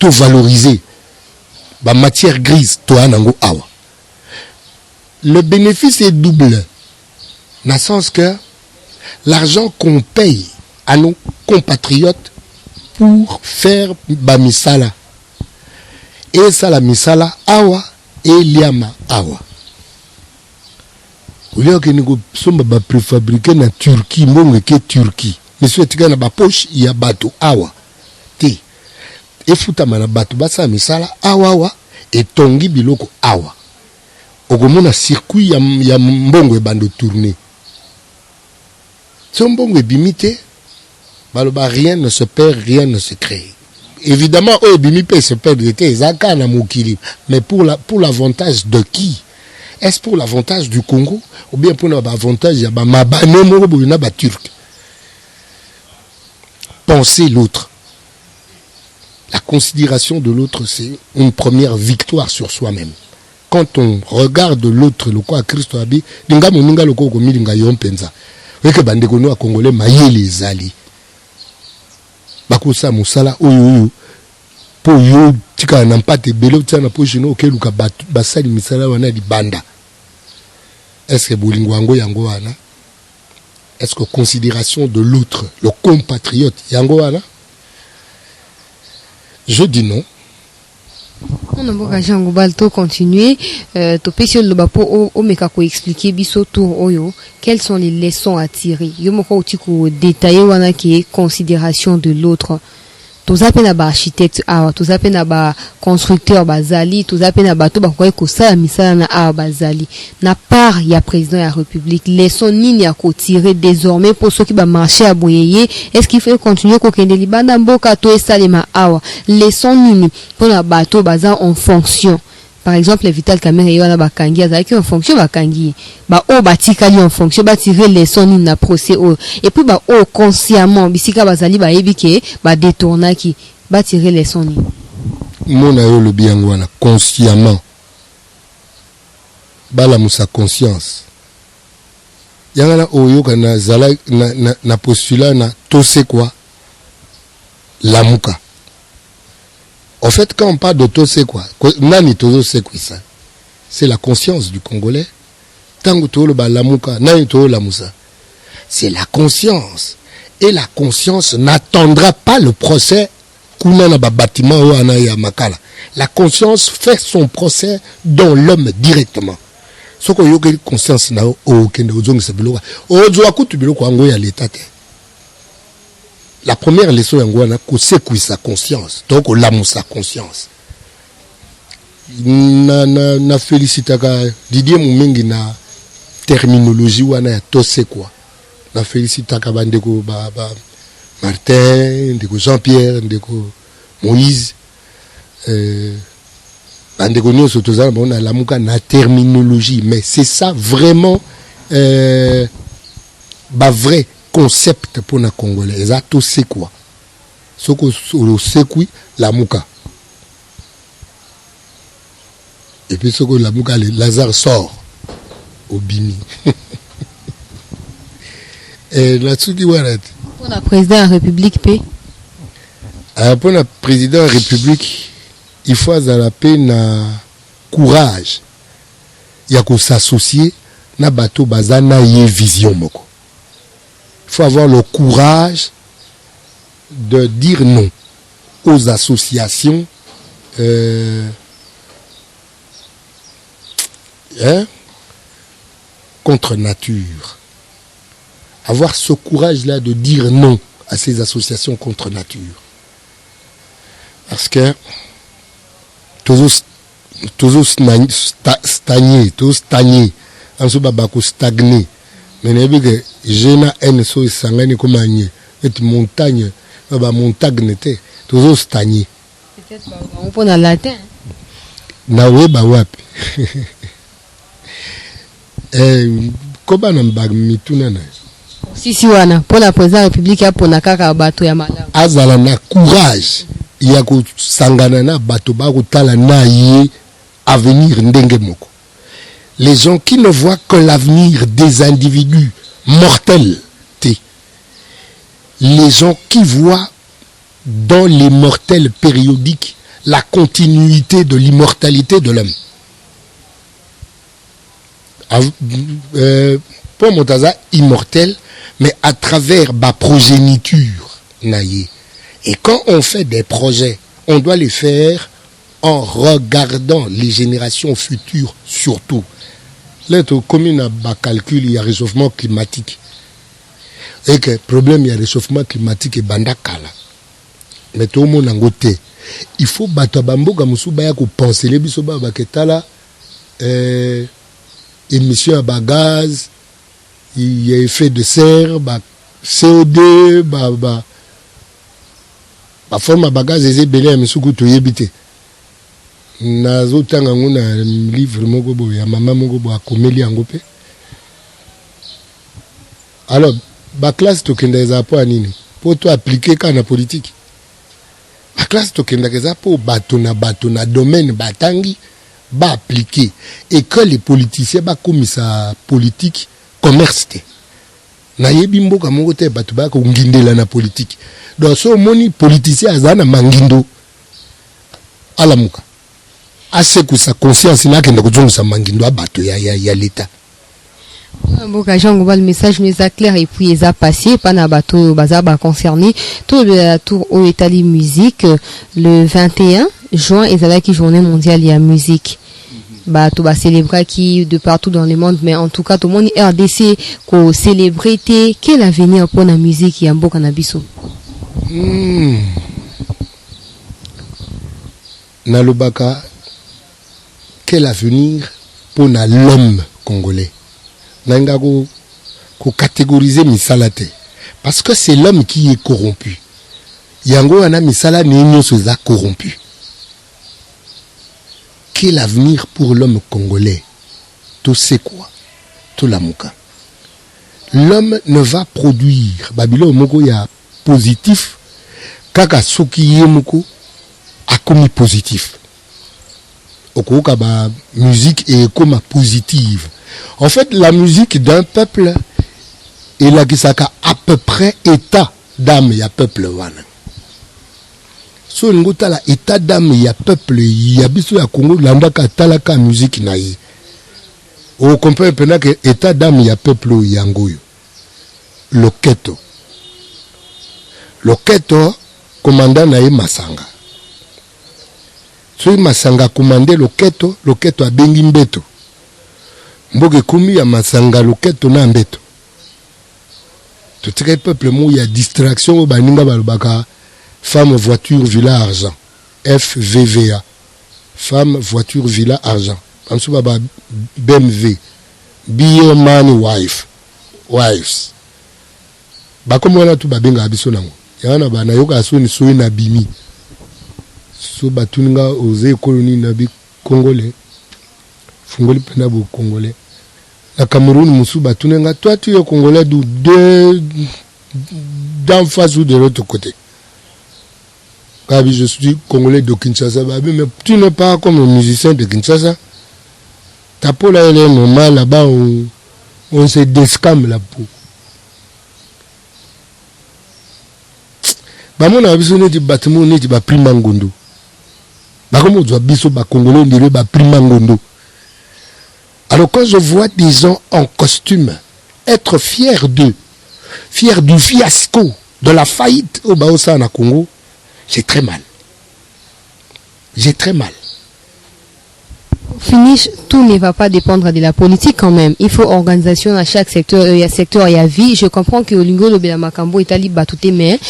valoriser. La matière grise, toi, nango awa. Le bénéfice est double. dans le sens que l'argent qu'on paye à nos compatriotes pour faire bamisala. Et ça la misala awa et liama awa. Au lieu que nous sommes préfabriqués en Turquie, mon que Turquie. Monsieur tika na ba poche ya bato awa. Ti. E futa mana bato basa misala awa et tongi biloko awa. Okomona circuit ya mbongo e bando tourner. Si mbongo e bimité, baloba rien ne se perd, rien ne se crée. Évidemment, bimi peut se perdre, mais pour l'avantage de qui? Est-ce pour l'avantage du Congo ou bien pour l'avantage de Turc? Penser l'autre. La considération de l'autre, c'est une première victoire sur soi-même. Quand on regarde l'autre, le quoi Christ a dit, dinga moninga le ko komi dinga yompenza. Oui que bande kono a congolais maye les ali. Bakosa musala oyo po yo tika na mpate belo tsana po jino ke luka basali misala wana di banda. Est-ce que bolingo yango yango wana? Est-ce que considération de l'autre, le compatriote yango wana? Je dis non. On a beaucoup de gens qui continuer. To pesi le bapo o meka ko expliquer biso tour oyo. Quelles sont les leçons à tirer? Yo moko otiko détailler wana qui est considération de l'autre. Tous appena ba architecte awa, tous appena ba constructeur bazali, tous appena ba to ba ko ekosala misala na awa bazali. Na part ya président de la République, leçon nini ya ko tirer désormais pour ceux qui ba marcher à boyeye, est-ce qu'il faut continuer ko kende libanda mboka to esalema awa? Leçon nini pour na bato baza en fonction. Par exemple, les Vital Kamerhe yana bakangi azaki en fonction bakangi. Ba o batikali en fonction ba tirer leçon nini na procès o. Et puis ba o consciemment bisika bazali ba ebike ba détournaki ba tirer leçon nini. Mona yo le bien wana consciemment. Bala musa conscience. Yangana oyo kana zala na postulat na to c'est quoi? Lamuka. En fait, quand on parle de tout, c'est quoi? Nani todo c'est quoi ça? C'est la conscience du Congolais. Tango to le balamuka, nani to la musa. C'est la conscience. Et la conscience n'attendra pas le procès kuna na ba bâtiment ou anaya makala. La conscience fait son procès dans l'homme directement. Soko yo ke conscience na o kende ozongi se biloka. Ozo akutu biloko ango ya l'état. La première leçon c'est quoi sa conscience. Donc on l'amour sa conscience. Na félicitaka Didier Mumengi na terminologie wana ya to c'est quoi. Na félicitaka bandeko ba Martin, ndeko Jean-Pierre, ndeko Moïse bandeko nyoso tozala bona lamuka na terminologie, mais c'est ça vraiment vrai concept pour les Congolais. Exactement c'est quoi? Ce que c'est quoi la mouka. Et puis ce que la mouka, Lazare sort au bimi. Et là-dessus, dit voilà. Pour le président de la République, paix. Pour le président de la République, il faut avoir la paix, na courage. Il y a qu'on s'associer, na bateau bazana y vision moko. Il faut avoir le courage de dire non aux associations contre nature. Avoir ce courage-là de dire non à ces associations contre nature. Parce que tous stagner, en ce babako stagner. Mais il y a Jena Enso et Sangani comme et montagne, montagne n'était toujours stagné. Peut-être on peut en latin. Nawe bawapi. Comment on bag mitunana? Si wana pour la présidence de la République ya pour na kaka bato ya malamu. Azala na courage ya ko sangana na bato ba ko tala na ye avenir ndenge moko. Les gens qui ne voient que l'avenir des individus mortels. Les gens qui voient dans les mortels périodiques la continuité de l'immortalité de l'homme. pour montaza immortel, mais à travers ma progéniture. Naïe. Et quand on fait des projets, on doit les faire en regardant les générations futures surtout. Là, comme il y a un calcul, il y a réchauffement climatique. Et que le problème, il y a réchauffement climatique et bandakala. Mais tout le monde a goûté. Il faut battre bambo comme soubaya ko penser les bisoba baketala émission à gaz, il y a effet de serre, CO2, forme à gaz et belé mais sous to yebité. Nazo tanga nguna livre moko bo ya mama moko bo akomeli angope. Alors ba classe to kenda za po anini pour to appliquer quand na politique. La classe tokenda keza pour bato na domaine batangi ba appliquer et que les politiciens ba comme ça politique commerce te na yebi mboka moko te bato ba ko ngindela na politique donc so moni politicien azana mangindo alamuka ase ku sa conscience na kenda kuzonga sa mangindo abato ya l'état. Mboka Jean Ngouba, le message nous est clair et puis il a passé pas na bateau bazaba concerné tout le tour au Italie musique le 21 juin et c'est qui journée mondiale il y a musique tout va célébrer qui de partout dans le monde mais en tout cas tout le monde RDC ko célébrité quel avenir pour la musique il y a Mboka na biso na lobaka quel avenir pour l'homme congolais. Nanga ko catégoriser misala te parce que c'est l'homme qui est corrompu. Yango ana misala nenyo soza corrompu. Quel avenir pour l'homme congolais? Tout c'est quoi? Tout la muka. L'homme ne va produire babilo moko ya positif kaka soki ye moko akomi positif. Okoka ba musique est comme positive. En fait, la musique d'un peuple est là qui s'appelle à peu près état d'âme, il y a peuple wana. So ngota la état d'âme, il y a peuple, il y a biso ya Congo landaka talaka musique naï. On comprend maintenant que état d'âme, il y a peuple yangoyo. Loketo. Loketo commandant naï Masanga. So Masanga commandé Loketo, Loketo a bengi mbeto. Mboke kumi ya Masanga Loketo na mbeto. Tout très peuple mou ya distraction baninga balobaka femme voiture villa argent FVVA femme voiture villa argent amsu baba BMW be man wives bakomo na tu babenga abiso nango yana bana yoka soni soyi na bimi so batuninga oze koloni na bi congolais fungoli pena bo congolais la Cameroun musu batunenga toi tu es congolais d'en face ou de l'autre côté. Kabi je suis congolais de Kinshasa babi mais tu n'es pas comme un musicien de Kinshasa. Ta peau là elle est normale là-bas on se descame la peau. Ba mona biso neti bâtiment neti ba prima ngondo. Ba comme on biso ba congolais on dirait ba prima ngondo. Alors quand je vois des gens en costume être fiers d'eux, fiers du fiasco, de la faillite au Baosa na Congo, j'ai très mal. J'ai très mal. Finish, tout ne va pas dépendre de la politique quand même. Il faut organisation à chaque secteur, il y a secteur, il y a vie. Je comprends que Olingo Lobela Makambo Italie batouté mais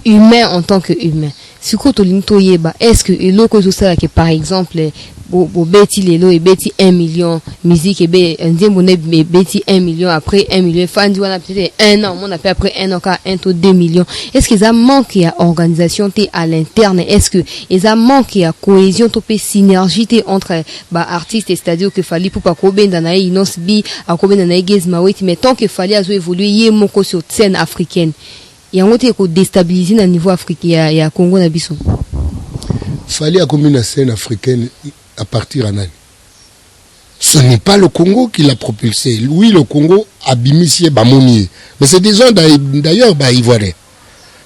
humain en tant que humain. Si ko tolinto yeba, est-ce que eloko tout ça que par exemple bo beti lelo et beti 1 million musique et be ndembo ne beti 1 million après 1 million fan wana peut-être 1 an on a fait après 1 an ka 1 to 2 millions. Est-ce que ça manque à organisation té à l'interne? Est-ce que ça manque à cohésion to pe synergie té entre artistes c'est-à-dire que fallait pour pas ko benda na inos bi a ko benda na gezma weti mais tant que fallait azo évoluer yé moko sur scène africaine. Il y a un côté qui déstabilisé au niveau africain, il y a Congo na biso. Fallait accompagner la scène africaine à partir de Nani. Ce n'est pas le Congo qui l'a propulsé. Oui, le Congo a bimisié Bamoni. Mais c'est des gens d'ailleurs ivoiriens.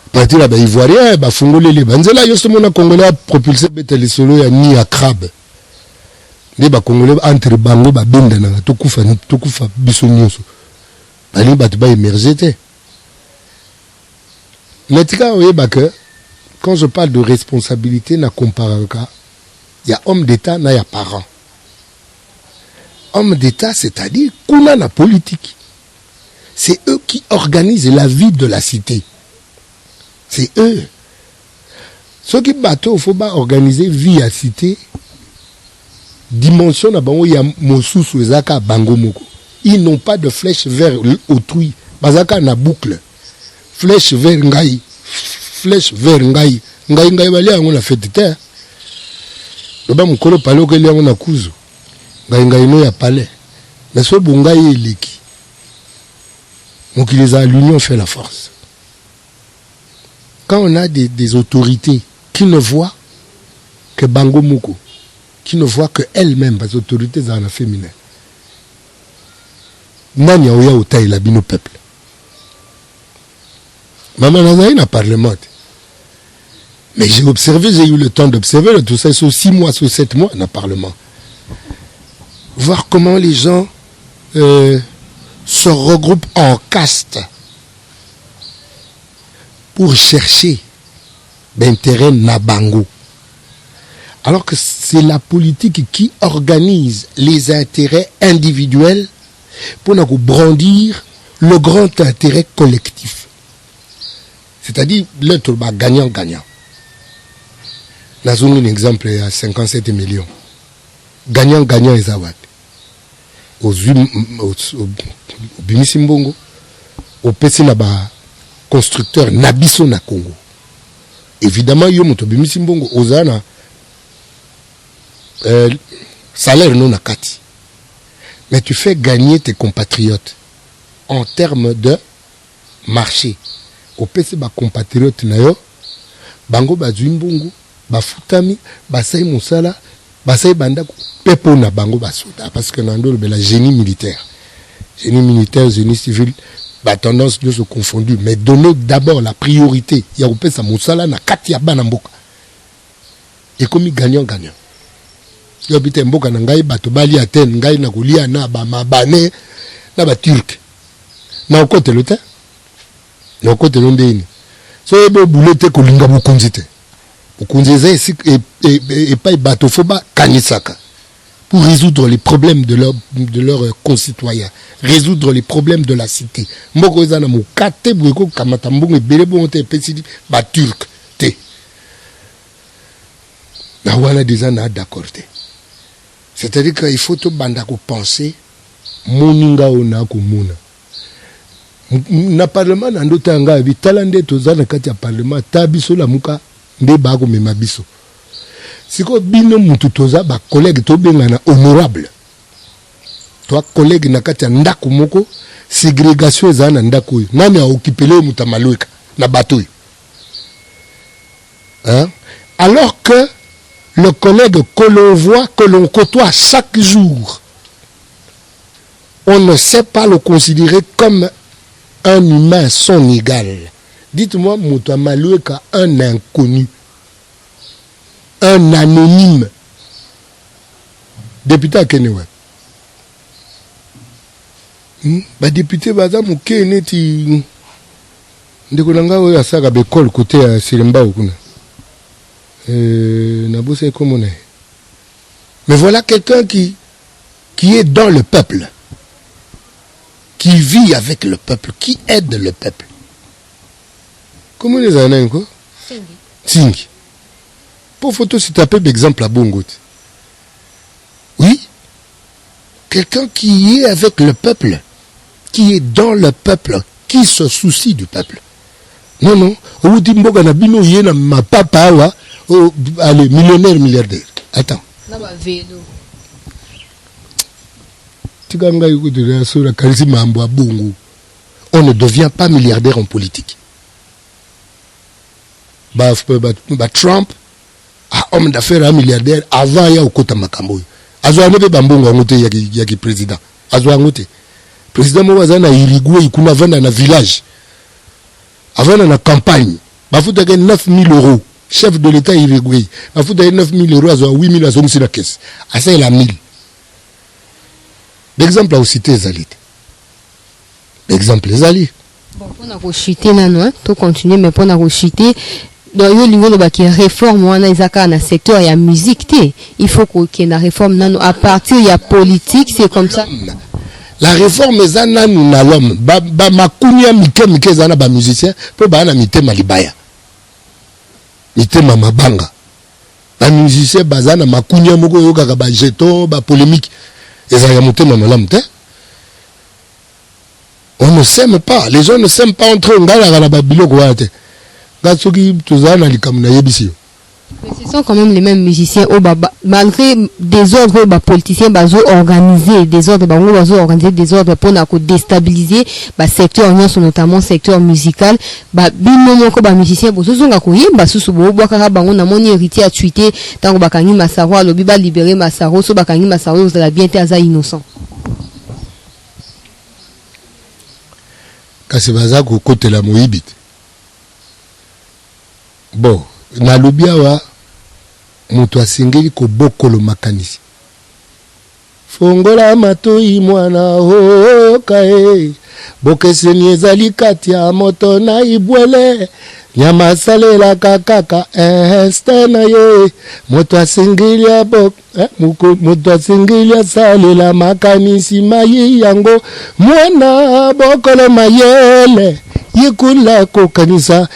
À partir de ivoiriens, Fongolé les Banzela, justement, le Congolais a propulsé Betelesolo ni à Crabe. nde ba congolais entre bango ba benda na to kufa biso nyonso bali ba ba émerger te. Mais tika oyeba que quand je parle de responsabilité na comparaka, il y a homme d'état na ya parent. Homme d'état, c'est-à-dire kuna na politique. C'est eux qui organisent la vie de la cité. C'est eux. Ceux qui battent, il faut pas organiser vie à cité. Dimension na bango ya mosusu ezaka bango moko. Ils n'ont pas de flèche vers autrui. Bazaka na boucle. Flèche vers ngai. Flèche vers ngai. Ngai bali yango na fête terre. Loba mukolo palo ke liango na kuzu. Ngai no ya palais. Mais so bungai eleki. Donc l'union fait la force. Quand on a des autorités qui ne voient que Bango Moko, qui ne voient que elles-mêmes, les autorités dans la féminin, Nani Aoya Otaï la bino peuple. Maman Nazaï n'a parlement. Mais j'ai observé, j'ai eu le temps d'observer, tout ça, sur 6 mois, sur 7 mois, dans le Parlement. Voir comment les gens se regroupent en caste pour chercher d'intérêt Nabango. Alors que c'est la politique qui organise les intérêts individuels pour nous brandir le grand intérêt collectif. C'est-à-dire l'autre gagnant-gagnant. Nous avons un exemple à 57 millions. Gagnant-gagnant et zawad. Au Bimisimbongo, au Pessinaba, constructeur Nabiso na Congo. Évidemment, il y a un Bimisimbongo, aux Zana, salaire non à Kati. Mais tu fais gagner tes compatriotes en termes de marché. Au Pessinaba compatriotes, Bango Bazuimbongo, Bafutami, Basai Moussala, Basai Bandako. Pepo na bango basuta parce que nando la génie militaire, génie civil, bah tendance de se confondre. Mais donner d'abord la priorité. Il y a opé sa moussala na katia banamboka. Et comme gagnant. Il y a habité mboka na ngai bato bali aten ngai na kulia na ba mabane na ba turc. Na okote le temps. Na okote londeni. So ebo boulete ko linga bukonzite. Bukonzeze et pas bato foba kanisaka. Pour résoudre les problèmes de leurs concitoyens, résoudre les problèmes de la cité. C'est-à-dire qu'il faut tout bandako penser moninga ona kumuna. Na parlement na ndotanga bi talande tozana kati ya parlement tabiso la muka nde bako memabiso. Si ko bino mutu toza ba collègue to bengana honorable. Toi collègue na kati ya ndako moko ségrégation ezana ndako yo. Nani a occupé le muta malweka na bateau. Hein? Alors que le collègue que l'on voit, que l'on côtoie chaque jour, on ne sait pas le considérer comme un humain son égal. Dites-moi, muta malweka un inconnu. Un anonyme. Député à Kenewe. Député baza muke neti ndeko nanga oyo asaka bekol côté à Silemba okuna. Nabose komone. Mais voilà quelqu'un qui est dans le peuple. Qui vit avec le peuple, qui aide le peuple. Comment les années quoi? Cinq. Pour photo, c'est un peu d'exemple à Bongot. Oui. Quelqu'un qui est avec le peuple, qui est dans le peuple, qui se soucie du peuple. Non, non. Ma papa, allez, millionnaire, milliardaire. Attends. On ne devient pas milliardaire en politique. Trump, homme d'affaires, un milliardaire, avant il y a au Kota Makamboy. Azwa nebe bambongo ngote yaki président. Azwa ngote. Président Mwaza na irigwe ikuna vanda na village. Avant na campagne. Bafuta ke 9 000 €. Chef de l'État irigwe. Bafuta 9 000 €, azwa 8 000 € sur la caisse. Asa il a 1000. D'exemple, aussi les alliés. D'exemple, les alliés. Bon, pour nous chuter, non, tout continuer, mais pour nous chuter, dans le niveau de la réforme, on a dans secteur et la musique, il faut qu'il y ait une réforme, à partir de la politique, c'est comme ça. La réforme, c'est nous l'homme. Ma kounia mike zana ba musicien, pour ba na mite malibaya. Mite mabanga. Ba musicien bazana ma kounia moko yoka ba jeton, ba polémique. Et ça y a monté malamu te. On ne s'aime pas. Les gens ne s'aiment pas entre eux. Ngala la babilo kwa te. Gatsuki tuzana likamuna yebisi. Mais ce sont quand même les mêmes musiciens malgré des ordres politiciens organisés, des ordres des ordres pour déstabiliser le secteur notamment secteur musical bino ko ba musicien bozonga koyemba susu bobwaka bango na moni héritier a tweeté tango bakangi Masaro alobi ba libérer Masaro so bakangi Masaro vous la bien aza innocent kasi baza ko kotela moyibit bon na lubiawa mutu asengeli kobokolo makanisi fongola matoi mwana okae bokeseni ezali kati ya moto na ibwele nyama asalelaka kaka este na ye moto asengeli moto asengeli asalela makanisi mayi yango mwana bokolo mayele yekula kokanisa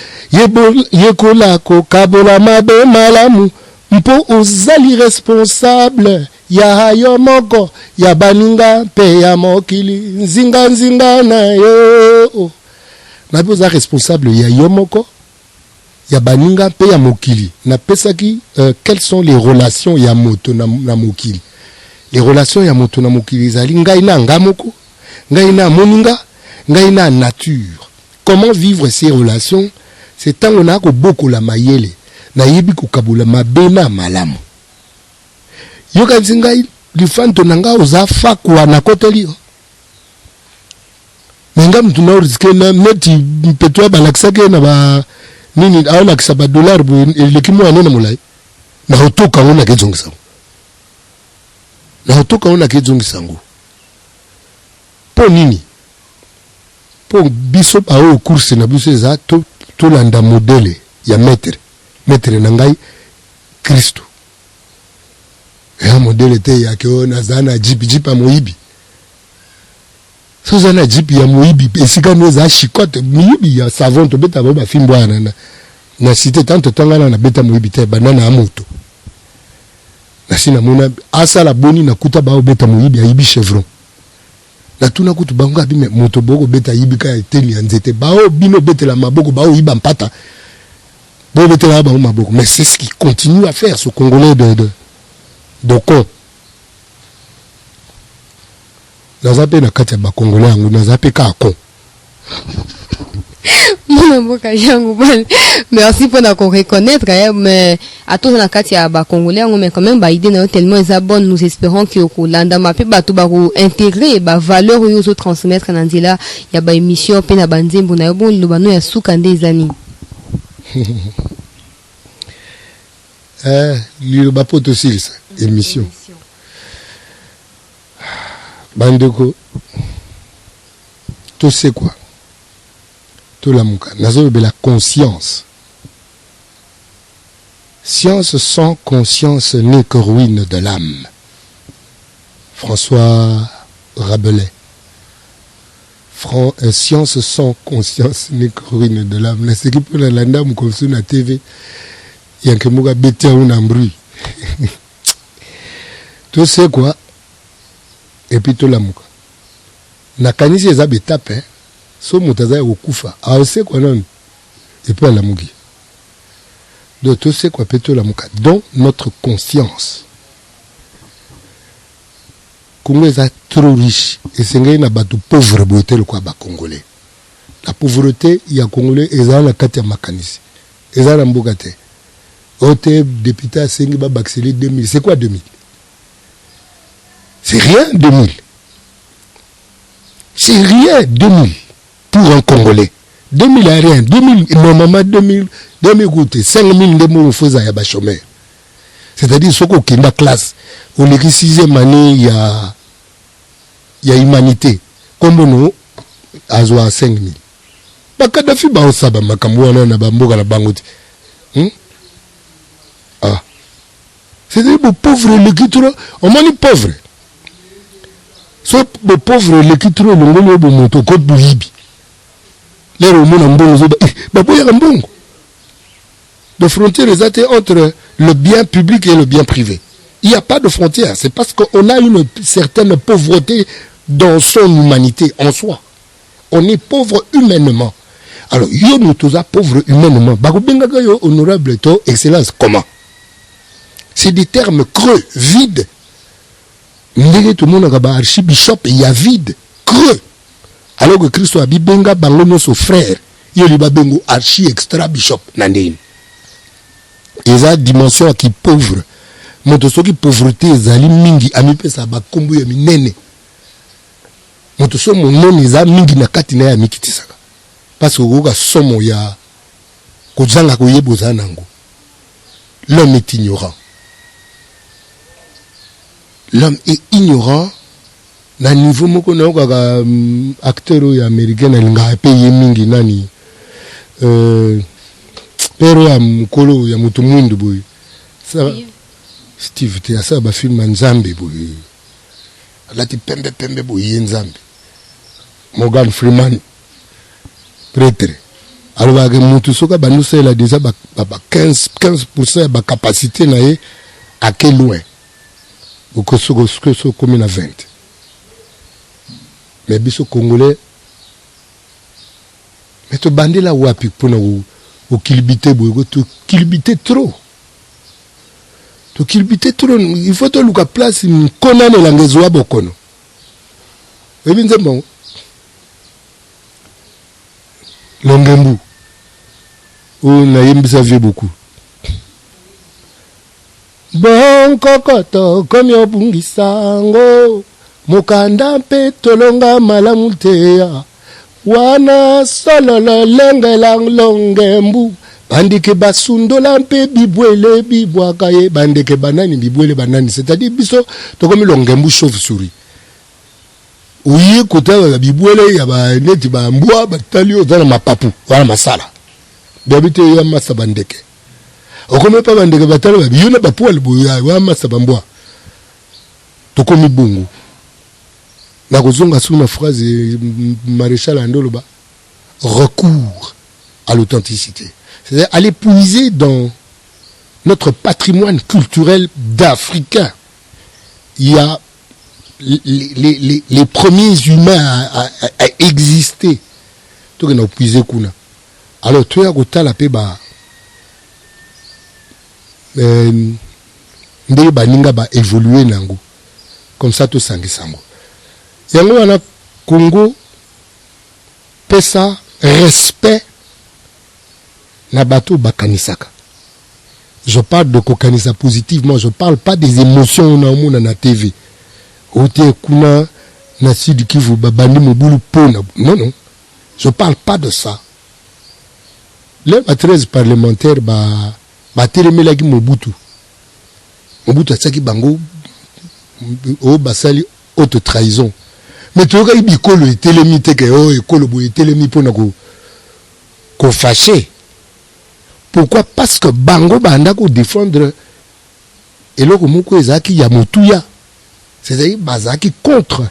yekula kokabola mabe malamu mpo ozali responsable ya yo moko ya baninga pe ya mokili nzinga na yo na boza responsable ya yo moko ya baninga pe ya mokili na pesaki quelles sont les relations ya moto na mokili les relations ya moto na mokili zali ngai na ngamoko ngai na moninga ngai na nature. Comment vivre ces relations? C'est tant on a ko beaucoup la mayele na yebi ko kabula mabena malamu. Yo kanzinga lifanto nanga ozafa kwa na kotelio. Menga mtu na rizike na neti mpetwa balaksake na ba nini aona kisaba dollar bu lekimo anena mulai. Na hotoka ona kezongisa. Na hotoka ona kezongisa ngo. Po nini? Pour biso ba o course na biso za to landa modele ya maître nangai Kristo ya modele te ya ke na zana jeep moyibi so zana jeep ya moyibi esika no za chikote moyibi ya savon to beta ba fimbo na cité tanto tangana na beta moyibi te banana ya moto na sina mona asa la boni na kuta ba beta moyibi ayibi chevron na tuna kutu bango abime moto boko beta yibika eteli ya nzete bao bino beta la maboko bao yiba mpata bao beta la maboko. Mais c'est ce qui continue à faire ce Congolais de con nazape na kati ya ba Congolais yango nazape ka con. Merci pour nous reconnaître, mais à tous les cas, il y a des Congolais, mais quand même, l'idée est tellement bonne. Nous espérons que l'Anda Mapé va intégrer les valeurs et les transmettre dans il y a des émissions, il y a des bandes, il y a des bandes, il y a des amis. Il y a des aussi, émission. Bandeko, tu sais quoi? Tout la mouka. La conscience. Science sans conscience n'est que ruine de l'âme. François Rabelais. Science sans conscience n'est que ruine de l'âme. La série pour la landa comme sur la TV. Il y a que mouka bête un embrouille. Tu sais quoi? Et puis tout la mouka. Na kanisi eza betape. So mutaza okufa aose kwa non et puis la mugi de tout ce quoi peut la muka donc notre conscience Congo est trop riche et c'est na batu pauvre boité le quoi ba congolais la pauvreté il y a congolais eza la kati ya makanisi eza na mboka te ote député sengi ba baxeli 2000 c'est quoi 2000 c'est rien 2000 c'est rien 2000 pour un Congolais. 2000 à rien. 2000, normalement 2000 goûter. 5000 de mots faisant à chômeur. C'est-à-dire, ce qu'on a classe. On est 6e année, il y a il y a humanité comme nous azwa 5000 bakadafi ba osaba makambo wana na bamboka na bangote c'est des pauvres le kitro on mani pauvre soit be pauvre le kitro le ngolo bo moto ko buyibi lero mona mbongo zo ba boya mbongo de frontières entre le bien public et le bien privé. Il n'y a pas de frontière. C'est parce qu'on a une certaine pauvreté dans son humanité en soi. On est pauvre humainement. Alors, yo nous tous pauvres humainement. Bakubenga yo honorable to excellence comment? C'est des termes creux, vides. Tout le monde a archibishop, il y a vide, creux. Alors que Christ a dit benga bango no so frère. Yo li ba bengo archi extra bishop nandine. Eza dimension qui pauvre moto soki pauvreté ezali mingi amipesa bakombo ya minene moto so monene eza mingi na kati na ya mikitisaka parce que okoka somo ya kozanga koyeboza nango. L'homme est ignorant. L'homme est ignorant na niveau moko na okaka acteur ya américain alinga paye mingi nani pero ya mkolo ya mutu mwindu boy Steve te asa ba film nzambe boy alati pembe boy nzambe Morgan Freeman prêtre alors que mutu soka bandu sela déjà ba 15% ba capacité na ye à quel loin au so comme na 20 mais biso congolais mais to bandi la wapi pona au kilibité boy to kilibité trop il faut to luka place kona ne langezo wa bokono ebi nzembo longembu on a yembisa vieux beaucoup bon kokoto comme obungisango mokanda mpe tolonga malamu teya wana sololo lengelang longembu bandeke basundola mpe bibwele bibwaka ye bandeke banani bibwele banani c'est-à-dire biso tokomi longembu chauve-souris oye kota bibwele ya baneti bambwa batali ozana mapapu wana masala dabite ya masa bandeke okomi pa bandeke batali babiyona bapoil boya wa masa bambwa tokomi bungu na kozonga sous ma phrase maréchal Andoloba recours à l'authenticité, c'est-à-dire aller puiser dans notre patrimoine culturel d'Africains. Il y a les premiers humains à exister. Tout qu'on a puisé kuna. Alors tu as goûté la peba ndé ba ninga ba évoluer nango comme ça tout sangisango. Yango wana Congo pesa respect na bato bakanisaka. Je parle de kokanisa positivement, je parle pas des émotions na mona na TV. Ote kuna na Sud Kivu babandi mobulu pona. Non. Je parle pas de ça. Les 13 parlementaires ba telemela ki Mobutu. Mobutu atsaki bango o basali haute trahison. Mais tu vois, il y a des télémis qui sont fâchés. Pourquoi? Parce que Bango Banda ko défendre et là comme ko ezaki ya motuya. C'est-à-dire bazaki contre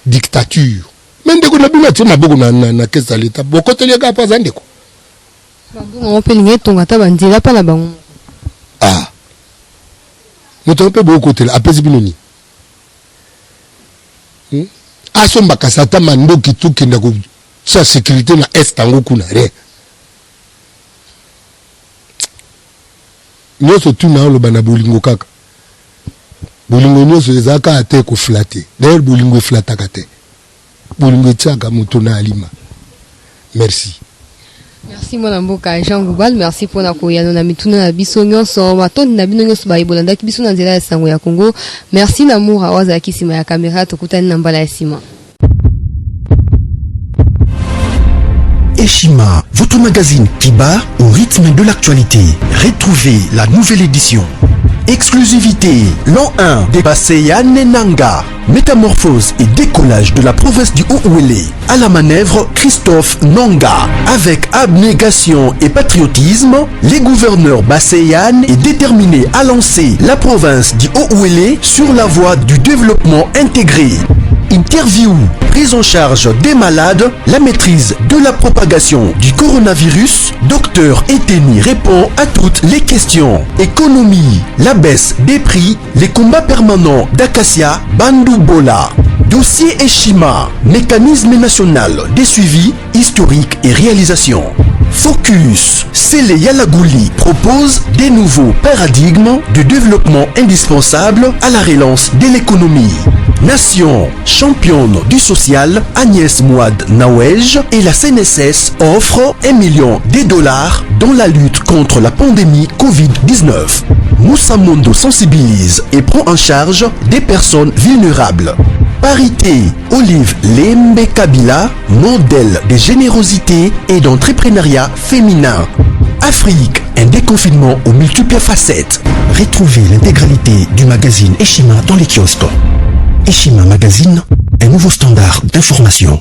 dictature. Même de ko na bima tina boko na kesa l'état. Boko tele ka pas andeko. Bango on peut linga tongata bandila pa na bango. Ah. Moto pe boko tele apesi binoni. Asomba kasata mando kituki ndako sa sécurité na est tango kuna re. Nyoso tuna lo bana bolingo kaka. Bolingo nyoso ezaka ate ko flatter. D'ailleurs bolingo flataka te. Bolingo tsaka mutuna alima. Merci. Merci mon mboka Jean Goubal, merci pour na koyano na mituna na biso nyonso matoni na bino nyonso ba ibolanda ki biso na nzela ya sango ya Congo. Merci Namour awaza kisima ya caméra tokutani na mbala ya sima. Eshima, votre magazine qui bat au rythme de l'actualité. Retrouvez la nouvelle édition. exclusivité. L'an 1 des Baseya Nenanga. Métamorphose et décollage de la province du Haut-Ouélé. À la manœuvre, Christophe Nanga. Avec abnégation et patriotisme, les gouverneurs Baseyan est déterminé à lancer la province du Haut-Ouélé sur la voie du développement intégré. Interview, prise en charge des malades, la maîtrise de la propagation du coronavirus. Dr Eteni répond à toutes les questions. Économie, la baisse des prix, les combats permanents d'Acacia, Bandou Bola. Dossier Eshima, mécanisme national des suivis historiques et réalisations. Focus, Sele Yalagouli propose des nouveaux paradigmes de développement indispensables à la relance de l'économie. Nation, championne du social, Agnès Mouad Nawej et la CNSS offrent $1 million dans la lutte contre la pandémie Covid-19. Moussa Mondo sensibilise et prend en charge des personnes vulnérables. Parité, Olive Lembe Kabila, modèle de générosité et d'entrepreneuriat féminin. Afrique, un déconfinement aux multiples facettes. Retrouvez l'intégralité du magazine Eshima dans les kiosques. Eshima Magazine, un nouveau standard d'information.